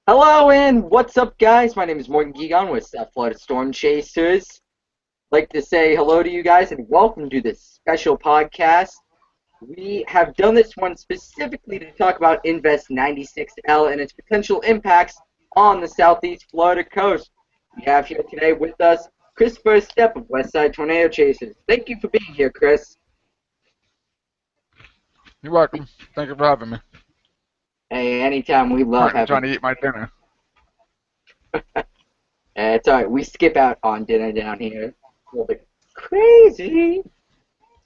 Hello and what's up, guys? My name is Morgan Guigon with South Florida Storm Chasers. I'd like to say hello to you guys and welcome to this special podcast. We have done this one specifically to talk about Invest 96L and its potential impacts on the Southeast Florida coast. We have here today with us Christopher Estep of Westside Tornado Chasers. Thank you for being here, Chris. You're welcome. Thank you for having me. Hey, anytime we love Currently trying having. to eat my dinner. It's alright, we skip out on dinner down here. A little bit crazy.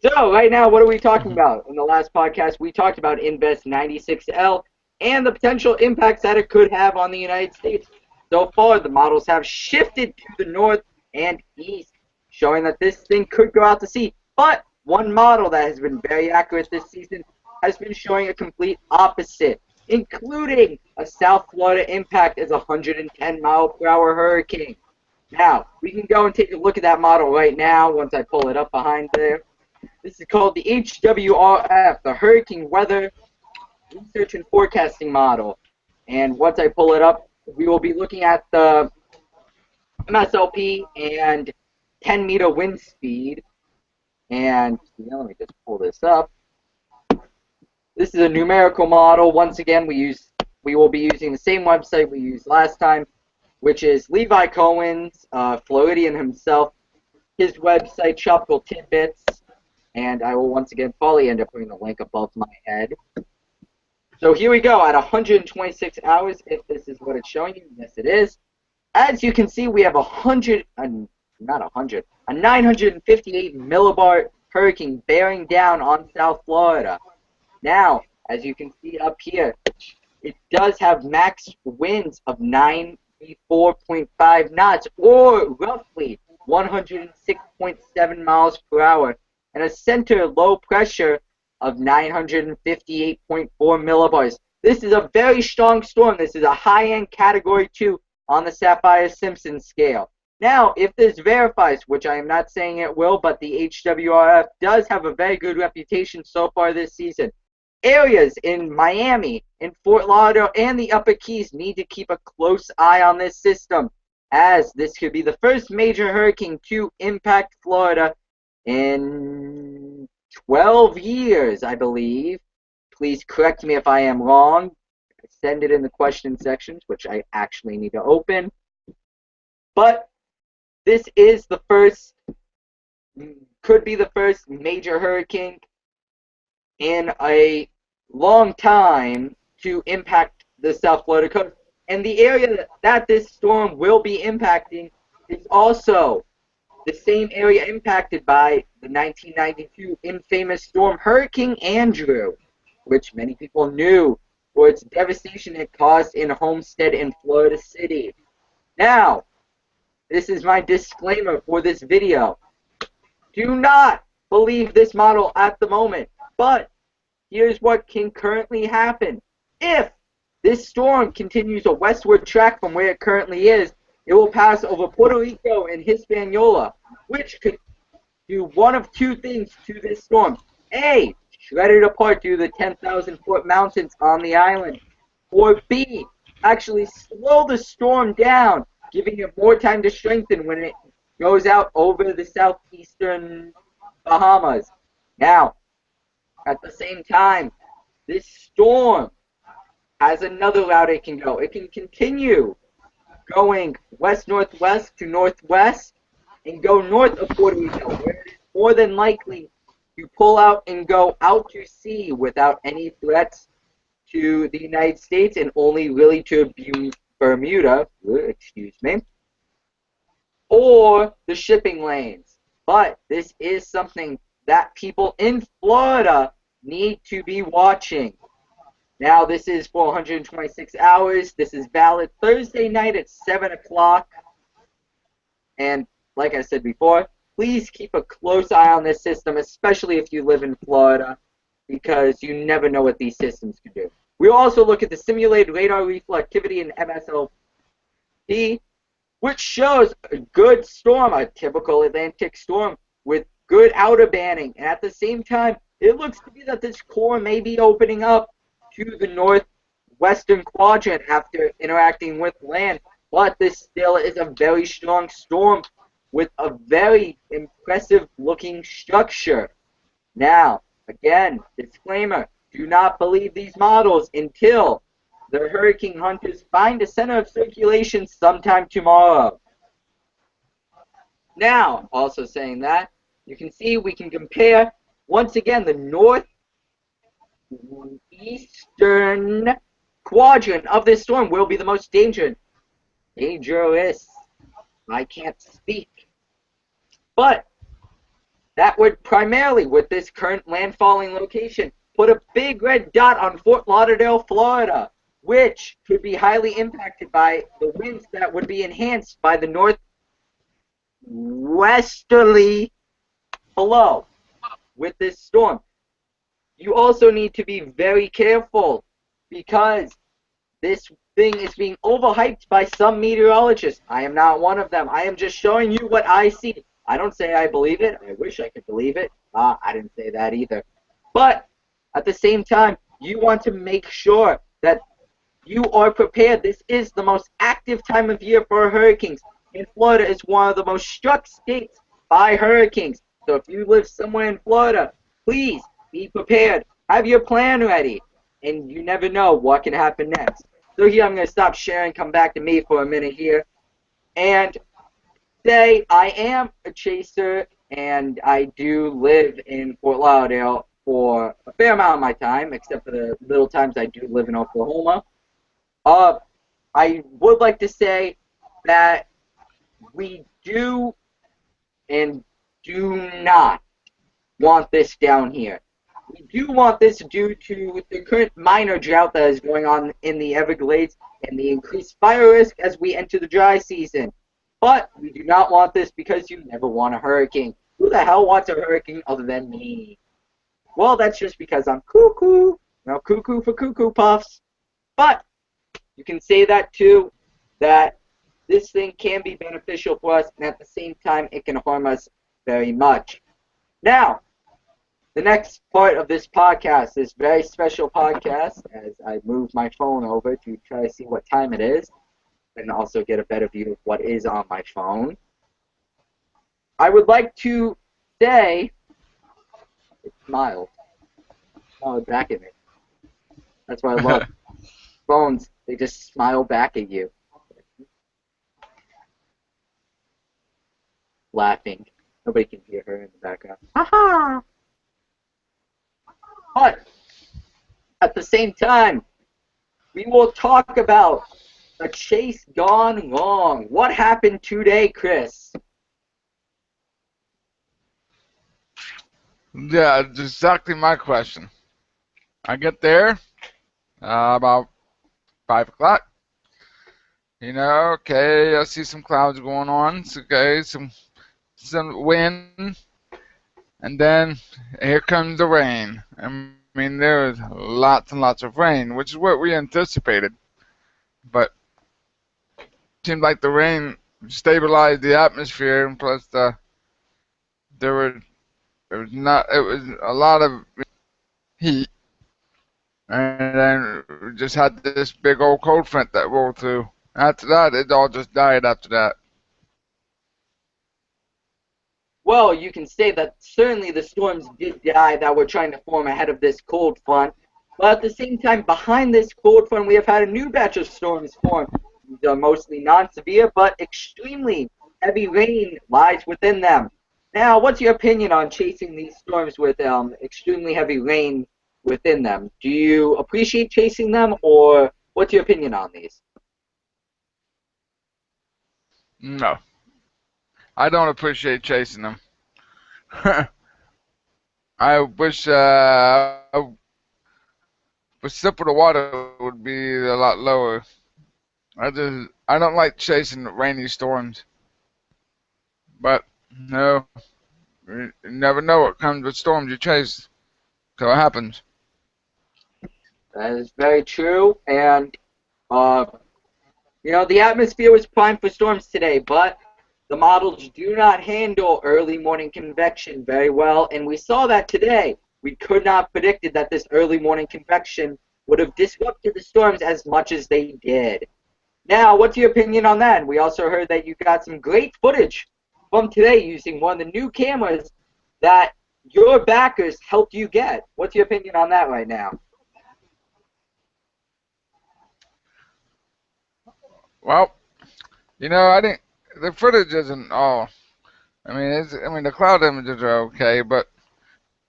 So, right now, what are we talking about? In the last podcast, we talked about Invest 96L and the potential impacts that it could have on the United States. So far, the models have shifted to the north and east, showing that this thing could go out to sea. But one model that has been very accurate this season has been showing a complete opposite, including a South Florida impact as a 110-mile-per-hour hurricane. Now, we can go and take a look at that model right now once I pull it up behind there. This is called the HWRF, the Hurricane Weather Research and Forecasting Model. And once I pull it up, we will be looking at the MSLP and 10-meter wind speed. And let me just pull this up. This is a numerical model. Once again, we will be using the same website we used last time, which is Levi Cohen's, Floridian himself, his website, Tropical Tidbits. And I will once again probably end up putting the link above my head. So here we go, at 126 hours, if this is what it's showing you. Yes, it is. As you can see, we have a 958 millibar hurricane bearing down on South Florida. Now, as you can see up here, it does have max winds of 94.5 knots, or roughly 106.7 miles per hour, and a center low pressure of 958.4 millibars. This is a very strong storm. This is a high-end Category 2 on the Saffir-Simpson scale. Now, if this verifies, which I am not saying it will, but the HWRF does have a very good reputation so far this season, areas in Miami, in Fort Lauderdale, and the Upper Keys need to keep a close eye on this system, as this could be the first major hurricane to impact Florida in 12 years, I believe. Please correct me if I am wrong. Send it in the question sections, which I actually need to open. But this is the first, could be the first major hurricane in a long time to impact the South Florida coast. And the area that this storm will be impacting is also the same area impacted by the 1992 infamous storm Hurricane Andrew, which many people knew for its devastation it caused in Homestead and Florida City. Now, this is my disclaimer for this video. Do not believe this model at the moment, but here's what can currently happen. If this storm continues a westward track from where it currently is, it will pass over Puerto Rico and Hispaniola, which could do one of two things to this storm. A, shred it apart due to the 10,000-foot mountains on the island. Or B, actually slow the storm down, giving it more time to strengthen when it goes out over the southeastern Bahamas. Now, at the same time, this storm has another route it can go. It can continue going west-northwest to northwest and go north of Puerto Rico, where it is more than likely to pull out and go out to sea without any threats to the United States and only really to Bermuda, excuse me, or the shipping lanes. But this is something that people in Florida need to be watching. Now, this is for 126 hours. This is valid Thursday night at 7 o'clock. And like I said before, please keep a close eye on this system, especially if you live in Florida, because you never know what these systems can do. We'll also look at the simulated radar reflectivity in MSLP, which shows a good storm, a typical Atlantic storm, with good outer banding. And at the same time, it looks to be that this core may be opening up to the western quadrant after interacting with land, but this still is a very strong storm with a very impressive looking structure. Now, again, disclaimer, do not believe these models until the hurricane hunters find a center of circulation sometime tomorrow. Now, also saying that, you can see we can compare, once again, the northeastern quadrant of this storm will be the most dangerous. I can't speak. But that would primarily, with this current landfalling location, put a big red dot on Fort Lauderdale, Florida, which could be highly impacted by the winds that would be enhanced by the northwesterly flow with this storm. You also need to be very careful because this thing is being overhyped by some meteorologists. I am not one of them. I am just showing you what I see. I don't say I believe it. I wish I could believe it. I didn't say that either. But at the same time, you want to make sure that you are prepared. This is the most active time of year for hurricanes. And Florida is one of the most struck states by hurricanes. So if you live somewhere in Florida, please be prepared. Have your plan ready. And you never know what can happen next. So here I'm going to stop sharing, come back to me for a minute here. And say I am a chaser and I do live in Fort Lauderdale for a fair amount of my time, except for the little times I do live in Oklahoma. I would like to say that we do and do not want this down here. We do want this due to the current minor drought that is going on in the Everglades and the increased fire risk as we enter the dry season. But we do not want this because you never want a hurricane. Who the hell wants a hurricane other than me? Well, that's just because I'm cuckoo. No, cuckoo for cuckoo puffs. But you can say that too, that this thing can be beneficial for us, and at the same time, it can harm us very much. Now, the next part of this podcast, this very special podcast, as I move my phone over to try to see what time it is, and also get a better view of what is on my phone. I would like to say, it smiled. Smiled back at me. That's what I love. Phones, they just smile back at you. Laughing. Nobody can hear her in the background. Ha-ha! But, at the same time, we will talk about a chase gone wrong. What happened today, Chris? Yeah, it's exactly my question. I get there about 5 o'clock. You know, okay, I see some clouds going on. It's okay, some wind, and then here comes the rain. I mean, there was lots and lots of rain, which is what we anticipated. But it seemed like the rain stabilized the atmosphere, and plus there was a lot of heat, and then we just had this big old cold front that rolled through. After that, it all just died after that. Well, you can say that certainly the storms did die that were trying to form ahead of this cold front. But at the same time, behind this cold front, we have had a new batch of storms form. These are mostly non-severe, but extremely heavy rain lies within them. Now, what's your opinion on chasing these storms with extremely heavy rain within them? Do you appreciate chasing them, or what's your opinion on these? No, I don't appreciate chasing them. I wish the simple the water would be a lot lower. I don't like chasing rainy storms. But no, you never know what comes with storms you chase. So it happens. That is very true, and the atmosphere was primed for storms today, but the models do not handle early morning convection very well, and we saw that today. We could not predicted that this early morning convection would have disrupted the storms as much as they did. Now, what's your opinion on that? And we also heard that you got some great footage from today using one of the new cameras that your backers helped you get. What's your opinion on that right now? Well, you know, I didn't. The footage isn't all. I mean, the cloud images are okay, but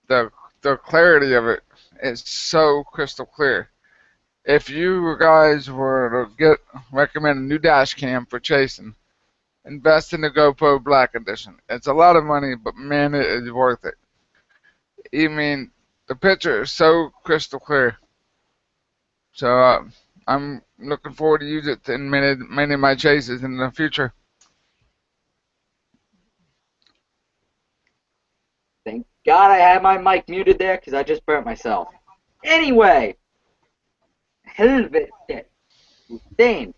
the the clarity of it is so crystal clear. If you guys were to recommend a new dash cam for chasing, invest in the GoPro Black Edition. It's a lot of money, but man, it is worth it. I mean, the picture is so crystal clear. So I'm looking forward to use it in many of my chases in the future. Thank God I had my mic muted there because I just burnt myself. Anyway, helvete, Hussein.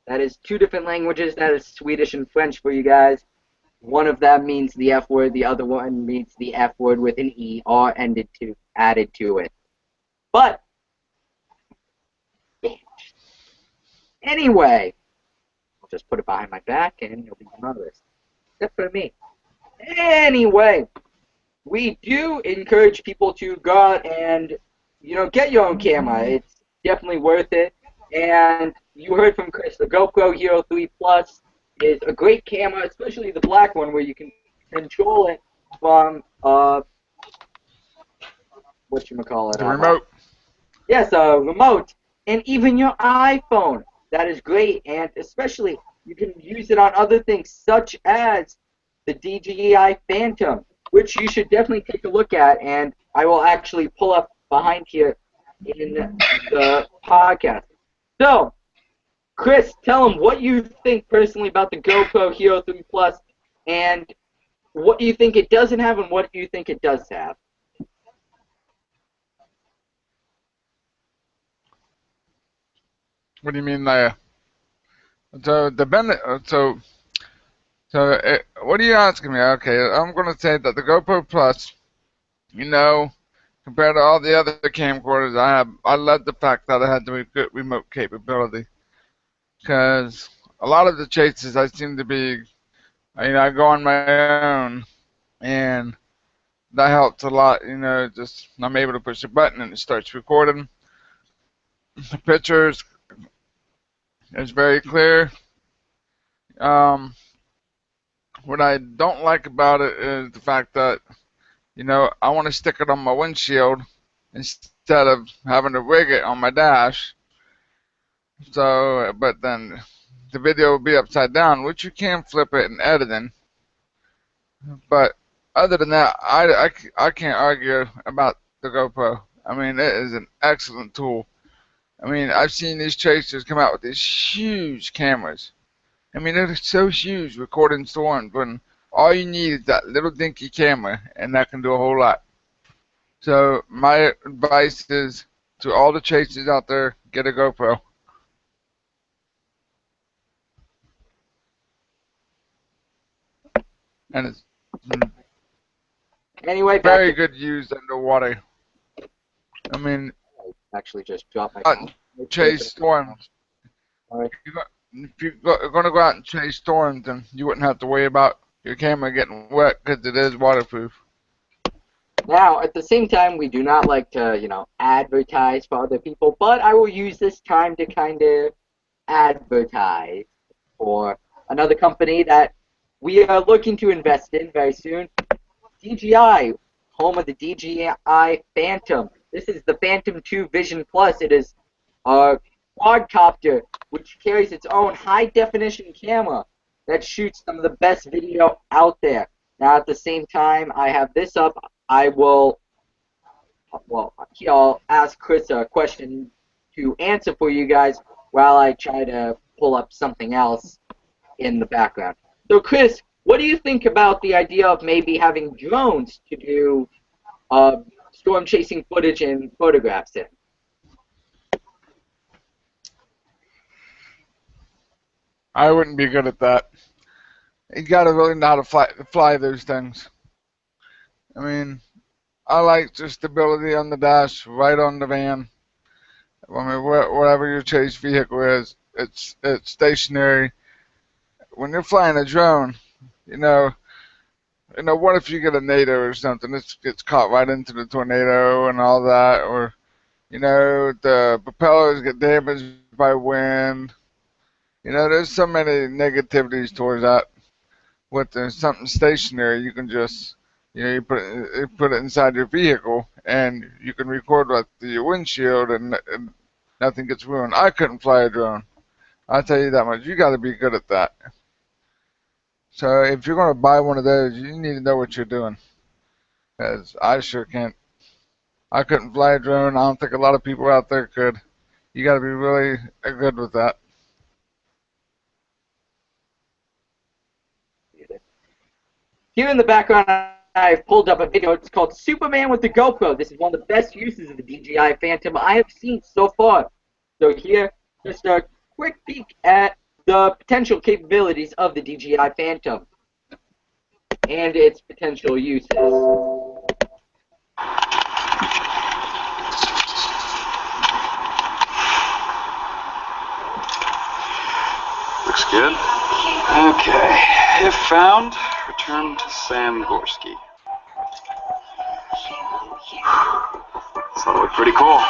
That is two different languages. That is Swedish and French for you guys. One of them means the F word. The other one means the F word with an ER added to it. But anyway, I'll just put it behind my back and you'll be nervous. Except for me. Anyway, we do encourage people to go out and, get your own camera. It's definitely worth it. And you heard from Chris, the GoPro Hero 3 Plus is a great camera, especially the black one where you can control it from, whatchamacallit? The remote. Yes, a remote. And even your iPhone. That is great. And especially, you can use it on other things such as the DJI Phantom, which you should definitely take a look at. And I will actually pull up behind here in the podcast. So, Chris, tell them what you think personally about the GoPro Hero 3 Plus, and what do you think it doesn't have, and what do you think it does have? What do you mean there? So what are you asking me? Okay, I'm gonna say that the GoPro Plus, compared to all the other camcorders I love the fact that it had the good remote capability. Because a lot of the chases I seem to be, I go on my own, and that helps a lot. Just I'm able to push a button and it starts recording. The pictures is very clear. What I don't like about it is the fact that, I want to stick it on my windshield instead of having to rig it on my dash. So, but then the video will be upside down, which you can flip it in editing. But other than that, I can't argue about the GoPro. I mean, it is an excellent tool. I mean, I've seen these chasers come out with these huge cameras. I mean, they're so huge recording storms when all you need is that little dinky camera, and that can do a whole lot. So my advice is to all the chasers out there, get a GoPro. And it's Anyway, very good used underwater. I mean, actually just dropped my chase storms. All right. If you're going to go out and chase storms, then you wouldn't have to worry about your camera getting wet because it is waterproof. Now, at the same time, we do not like to, advertise for other people, but I will use this time to kind of advertise for another company that we are looking to invest in very soon. DJI, home of the DJI Phantom. This is the Phantom 2 Vision Plus. It is a quadcopter which carries its own high-definition camera that shoots some of the best video out there. Now, at the same time, I have this up. I'll ask Chris a question to answer for you guys while I try to pull up something else in the background. So, Chris, what do you think about the idea of maybe having drones to do storm chasing footage and photographs in? I wouldn't be good at that. You got to really know how to fly those things. I mean, I like the stability on the dash, right on the van. I mean, whatever your chase vehicle is, it's stationary. When you're flying a drone, you know, what if you get a NATO or something? It gets caught right into the tornado and all that, or the propellers get damaged by wind. There's so many negativities towards that. With something stationary, you can just, you put it inside your vehicle, and you can record with your windshield, and nothing gets ruined. I couldn't fly a drone. I'll tell you that much. You got to be good at that. So if you're going to buy one of those, you need to know what you're doing. Because I sure can't. I couldn't fly a drone. I don't think a lot of people out there could. You got to be really good with that. Here in the background, I've pulled up a video. It's called Superman with the GoPro. This is one of the best uses of the DJI Phantom I have seen so far. So here, just a quick peek at the potential capabilities of the DJI Phantom and its potential uses. Looks good. Okay. If found, return to Sam Gorski. So that looked pretty cool.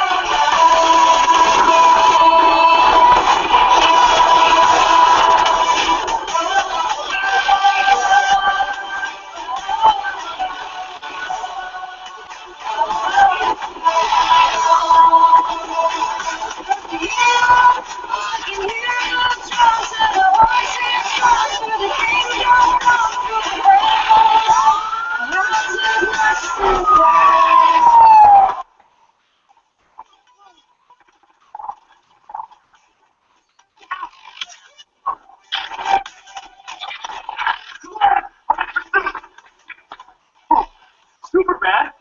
Super bad.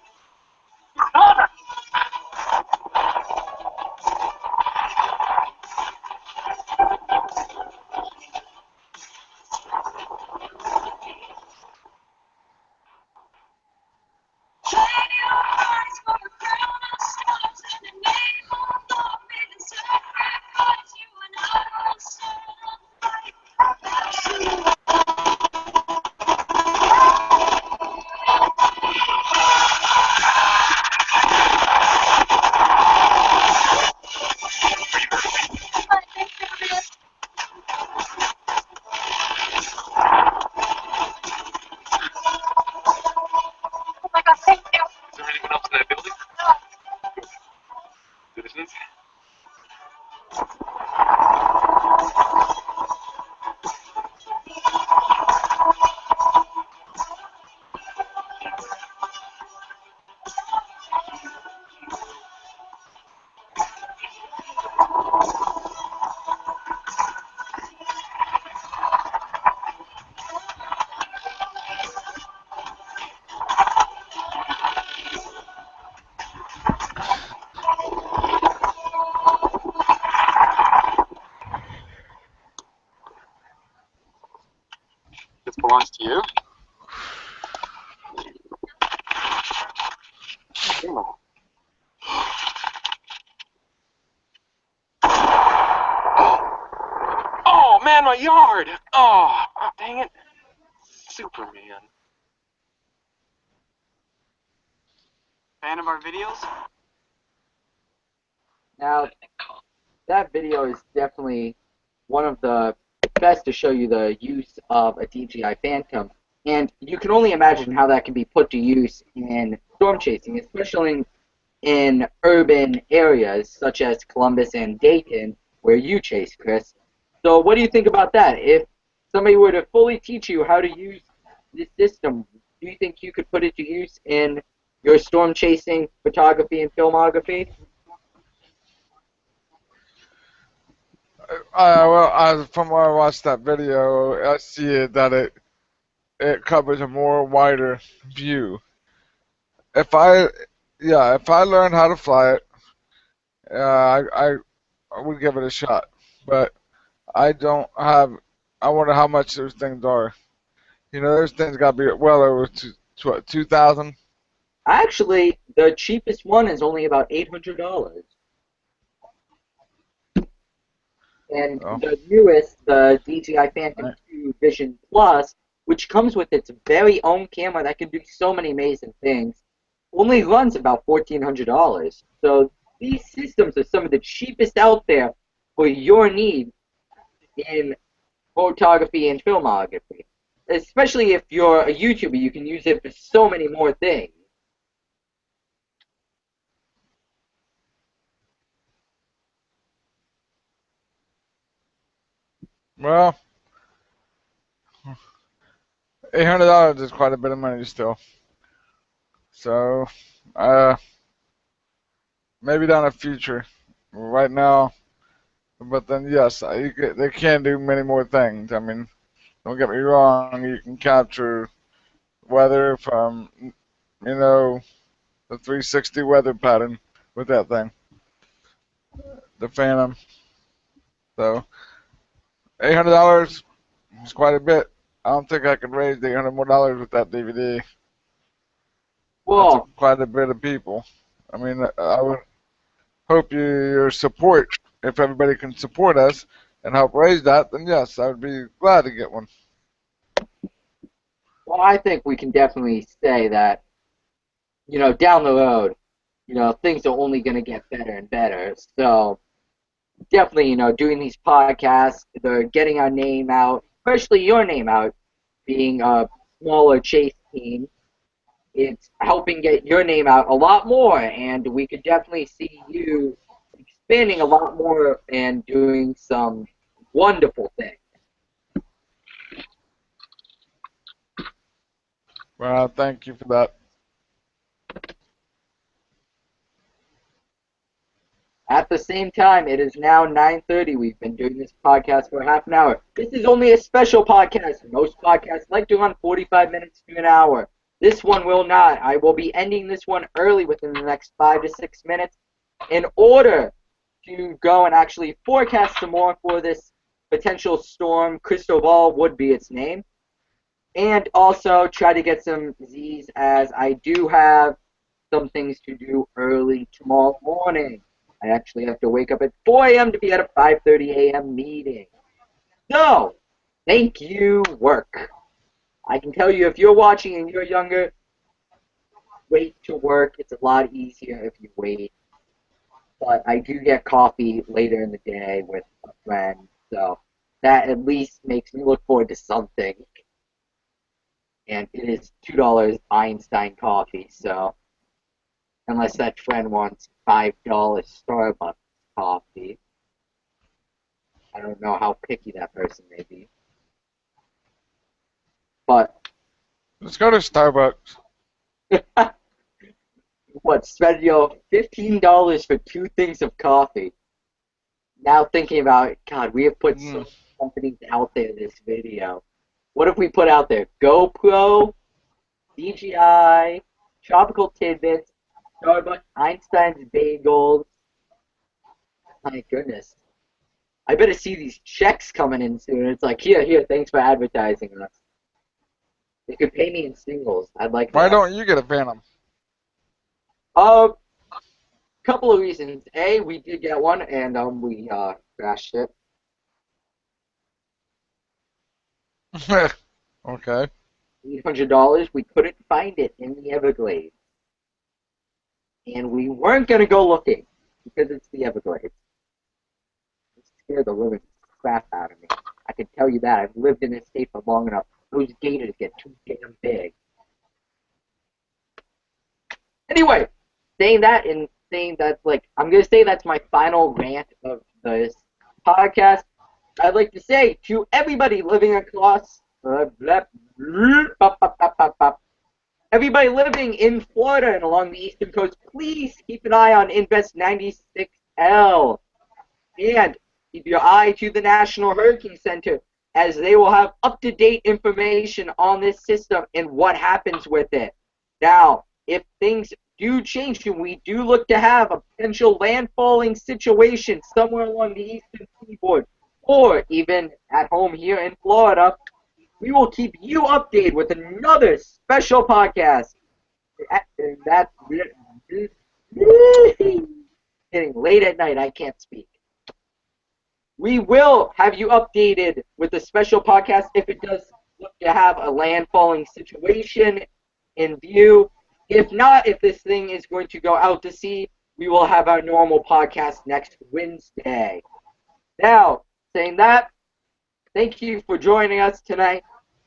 Is there anyone else in that building? Citizens? This belongs to you? Oh man, my yard! Oh, dang it. Superman. Fan of our videos? Now, that video is definitely one of the best to show you the use of a DJI Phantom. And you can only imagine how that can be put to use in storm chasing, especially in urban areas such as Columbus and Dayton, where you chase, Chris. So what do you think about that? If somebody were to fully teach you how to use this system, do you think you could put it to use in your storm chasing photography and filmography? From where I watched that video, I see that it covers a more wider view. If I, yeah, if I learned how to fly it, I would give it a shot. But I don't have. I wonder how much those things are. Those things got to be well over 2,000. Actually, the cheapest one is only about $800. And Oh, the newest, the DJI Phantom 2 Vision Plus, which comes with its very own camera that can do so many amazing things, only runs about $1,400. So these systems are some of the cheapest out there for your need in photography and filmography. Especially if you're a YouTuber, you can use it for so many more things. well, $800 is quite a bit of money still. So, uh, maybe down the future. Right now, but then yes, they can do many more things. I mean, don't get me wrong. You can capture weather from, the 360 weather pattern with that thing, the Phantom. So, $800 is quite a bit. I don't think I could raise $800 more with that DVD. That's Well, quite a bit of people. I mean, I would hope your support. If everybody can support us and help raise that, then yes, I would be glad to get one. well, I think we can definitely say that, down the road, things are only going to get better and better. So definitely, doing these podcasts, they're getting our name out, especially your name out, being a smaller chase team. It's helping get your name out a lot more, and we could definitely see you expanding a lot more and doing some wonderful things. Well, thank you for that. At the same time, it is now 9:30. We've been doing this podcast for half an hour. This is only a special podcast. Most podcasts like to run 45 minutes to an hour. This one will not. I will be ending this one early within the next 5 to 6 minutes in order to go and actually forecast some more for this potential storm. Crystal Ball would be its name. And also try to get some Z's as I do have some things to do early tomorrow morning. I actually have to wake up at 4 a.m. to be at a 5:30 a.m. meeting. So, thank you, work. I can tell you if you're watching and you're younger, wait to work. It's a lot easier if you wait. But I do get coffee later in the day with a friend, so that at least makes me look forward to something. And it is $2 Einstein coffee, so unless that friend wants $5 Starbucks coffee. I don't know how picky that person may be. But Let's go to Starbucks. what, spend $15 for two things of coffee. Now thinking about it, God, we have put so Mm. many companies out there in this video. What if we put out there GoPro, DJI, Tropical Tidbits, Starbucks, Einstein's Bagels? My goodness. I better see these checks coming in soon. It's like, here, thanks for advertising us. They could pay me in singles. I'd like Why that. don't you get a Phantom? Couple of reasons. A, we did get one, and we crashed it. Okay. $800. We couldn't find it in the Everglades, and we weren't gonna go looking because it's the Everglades. It scared the living crap out of me. I can tell you that. I've lived in this state for long enough. Those gators get too damn big. Anyway, saying that, like, I'm gonna say that's my final rant of this podcast. I'd like to say to everybody living across everybody living in Florida and along the eastern coast, please keep an eye on Invest 96L and keep your eye to the National Hurricane Center as they will have up-to-date information on this system and what happens with it. Now, if things do change and we do look to have a potential landfalling situation somewhere along the eastern seaboard or even at home here in Florida, we will keep you updated with another special podcast. And that's getting late at night. I can't speak. We will have you updated with a special podcast if it does look to have a landfalling situation in view. If not, if this thing is going to go out to sea, we will have our normal podcast next Wednesday. Now, saying that, thank you for joining us tonight.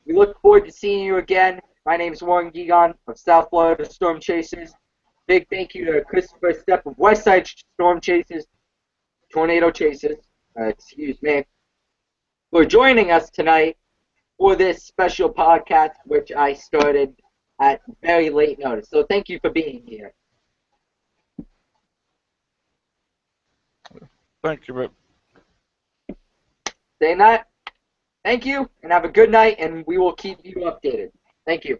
We look forward to seeing you again. My name is Morgan Guigon of South Florida Storm Chasers. Big thank you to Christopher Estep of Westside Storm Chasers, Tornado Chasers, excuse me, for joining us tonight for this special podcast, which I started at very late notice. So thank you for being here. Thank you, Rip. Saying that, thank you, and have a good night, and we will keep you updated. Thank you.